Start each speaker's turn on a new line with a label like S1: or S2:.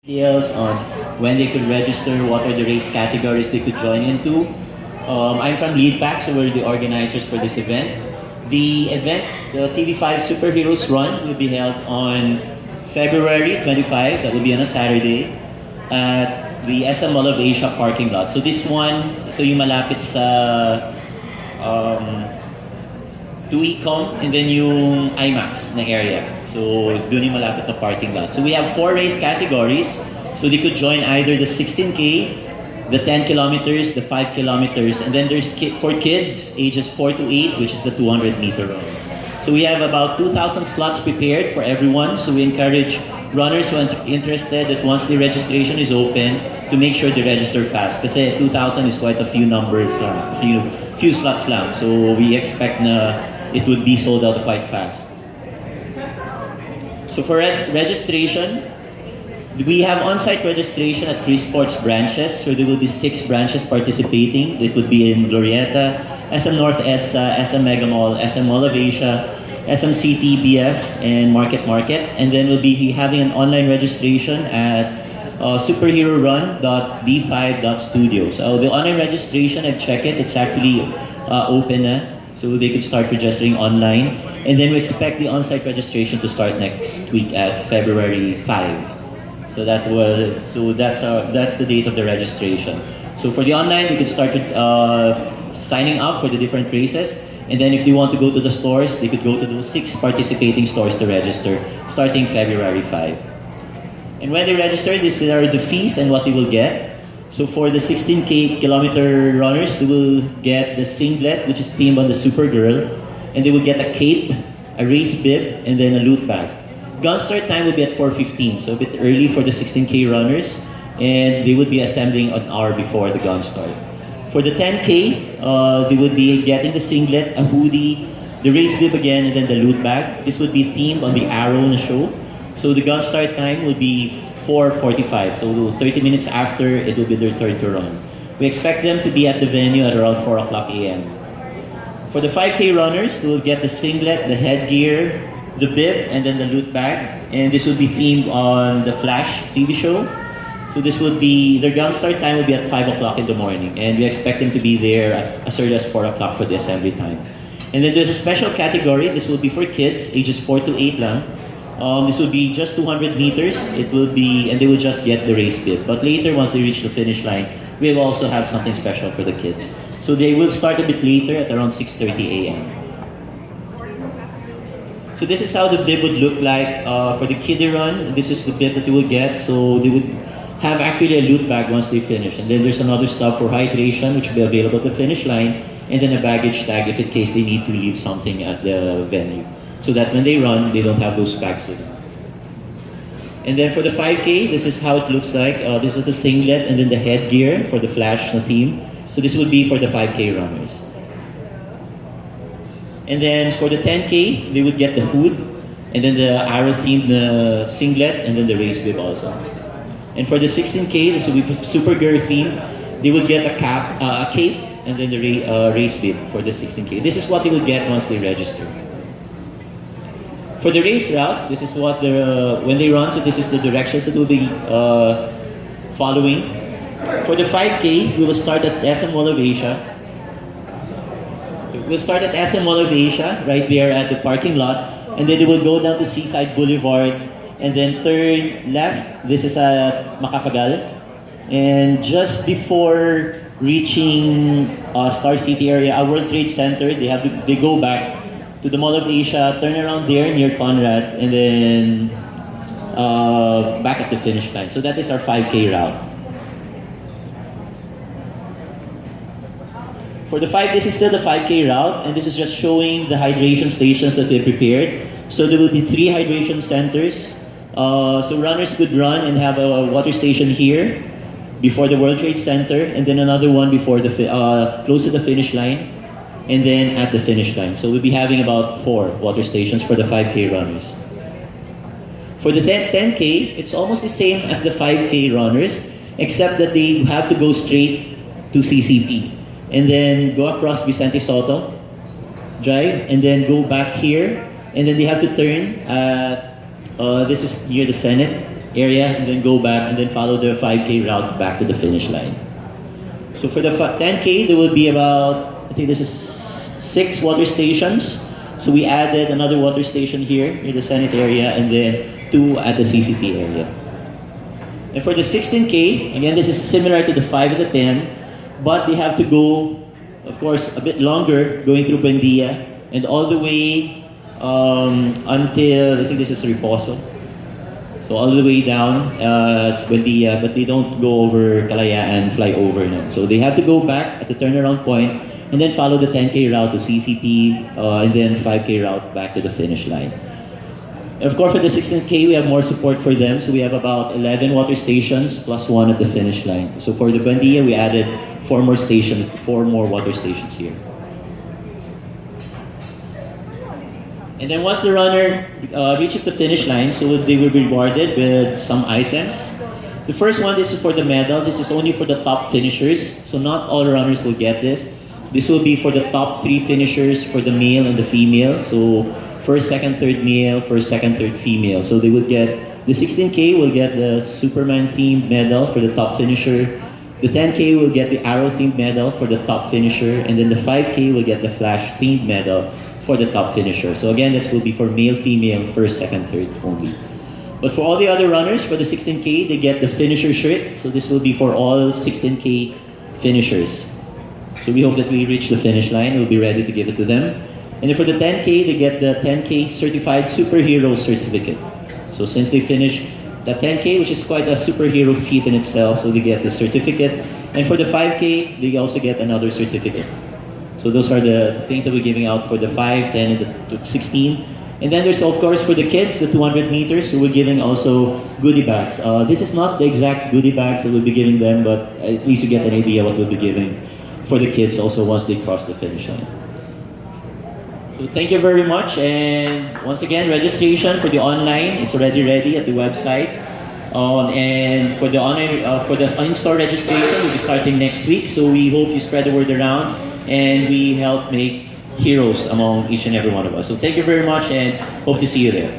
S1: details on when they could register, what are the race categories they could join into. I'm from Leadpack, so we're the organizers for this event. The event, the TV5 Superheroes Run, will be held on February 25, that will be on a Saturday, at the SM Mall of Asia parking lot. So this one, ito yung malapit sa Tuicom and then yung IMAX na area. So dun yung malapit na parking lot. So we have 4 race categories. So they could join either the 16K, the 10 kilometers, the 5 kilometers, and then there's for kids ages 4 to 8, which is the 200-meter run. So we have about 2,000 slots prepared for everyone. So we encourage runners who are interested that once the registration is open, to make sure they register fast. Kasi 2,000 is quite a few numbers, few slots lang. So we expect na it would be sold out quite fast. So for registration, we have on-site registration at Chris Sports branches. So there will be 6 branches participating. It would be in Glorieta, SM North EDSA, SM Mega Mall, SM Mall of Asia, SM City, BF, and Market. And then we'll be having an online registration at superherorun.d5.studio. So the online registration, I've checked it, it's actually open na. So they could start registering online. And then we expect the on-site registration to start next week at February 5. So that's the date of the registration. So for the online, you could start signing up for the different races. And then if they want to go to the stores, they could go to those 6 participating stores to register starting February 5. And when they register, these are the fees and what they will get. So for the 16K kilometer runners, they will get the singlet, which is themed on the Supergirl, and they will get a cape, a race bib, and then a loot bag. Gun start time will be at 4:15, so a bit early for the 16K runners, and they would be assembling an hour before the gun start. For the 10K, they would be getting the singlet, a hoodie, the race bib again, and then the loot bag. This would be themed on the Arrow in the show. So the gun start time will be 4:45, so 30 minutes after it will be their turn to run. We expect them to be at the venue at around 4 o'clock a.m. For the 5K runners, they will get the singlet, the headgear, the bib, and then the loot bag. And this will be themed on the Flash TV show. So this would be, their gun start time will be at 5 o'clock in the morning. And we expect them to be there at as early as 4 o'clock for the assembly time. And then there's a special category. This will be for kids, ages 4 to 8 lang. This will be just 200 meters. It will be, and they will just get the race bib. But later, once they reach the finish line, we will also have something special for the kids. So they will start a bit later at around 6:30 a.m. So this is how the bib would look like for the kiddie run. This is the bib that they will get. So they would have actually a loot bag once they finish. And then there's another stop for hydration, which will be available at the finish line. And then a baggage tag if in case they need to leave something at the venue. So that when they run, they don't have those bags with them. And then for the 5K, this is how it looks like. This is the singlet and then the headgear for the Flash theme. So this would be for the 5K runners. And then for the 10K, they would get the hood, and then the Arrow themed singlet, and then the race bib also. And for the 16K, this will be Supergirl theme. They would get a cape, and then the race bib for the 16K. This is what they will get once they register. For the race route, this is what when they run, so this is the directions that we'll be following. For the 5K, we will start at SM Mall of Asia. So we'll start at SM Mall of Asia, right there at the parking lot, and then they will go down to Seaside Boulevard, and then turn left. This is at Macapagal. And just before reaching Star City area, our World Trade Center, they go back to the Mall of Asia, turn around there near Conrad, and then back at the finish line. So that is our 5K route. For the 5, this is still the 5K route, and this is just showing the hydration stations that we prepared. So there will be 3 hydration centers. So runners could run and have a water station here before the World Trade Center, and then another one before close to the finish line, and then at the finish line. So we'll be having about 4 water stations for the 5K runners. For the 10K, it's almost the same as the 5K runners, except that they have to go straight to CCP, and then go across Vicente Soto, drive, and then go back here, and then they have to turn at, this is near the Senate, area, and then go back, and then follow the 5K route back to the finish line. So for the 10K, there will be about, I think this is 6 water stations. So we added another water station here near the Senate area, and then 2 at the CCP area. And for the 16K, again, this is similar to the 5 and the 10, but they have to go, of course, a bit longer, going through Buendia, and all the way until, I think this is Reposo. So all the way down Buendia, but they don't go over Kalayaan, fly over na. So they have to go back at the turnaround point, and then follow the 10K route to CCP, and then 5K route back to the finish line. Of course, for the 16K, we have more support for them. So we have about 11 water stations plus 1 at the finish line. So for the Buendia, we added 4 more stations, 4 more water stations here. And then once the runner reaches the finish line, so they will be rewarded with some items. The first one, this is for the medal. This is only for the top finishers. So not all runners will get this. This will be for the top 3 finishers for the male and the female. So first, second, third male, first, second, third female. So they would get, the 16K will get the Superman themed medal for the top finisher. The 10K will get the Arrow themed medal for the top finisher. And then the 5K will get the Flash themed medal for the top finisher. So again, that will be for male, female, first, second, third only. But for all the other runners, for the 16K, they get the finisher shirt. So this will be for all 16K finishers. So we hope that we reach the finish line. We'll be ready to give it to them. And then for the 10K, they get the 10K Certified Superhero Certificate. So since they finished the 10K, which is quite a superhero feat in itself, so they get the certificate. And for the 5K, they also get another certificate. So those are the things that we're giving out for the 5, 10, and the 16. And then there's, of course, for the kids, the 200 meters, so we're giving also goodie bags. This is not the exact goodie bags that we'll be giving them, but at least you get an idea what we'll be giving for the kids also once they cross the finish line. So thank you very much, and once again, registration for the online, it's already ready at the website. And for the in-store registration, we'll be starting next week, so we hope you spread the word around, and we help make heroes among each and every one of us. So thank you very much, and hope to see you there.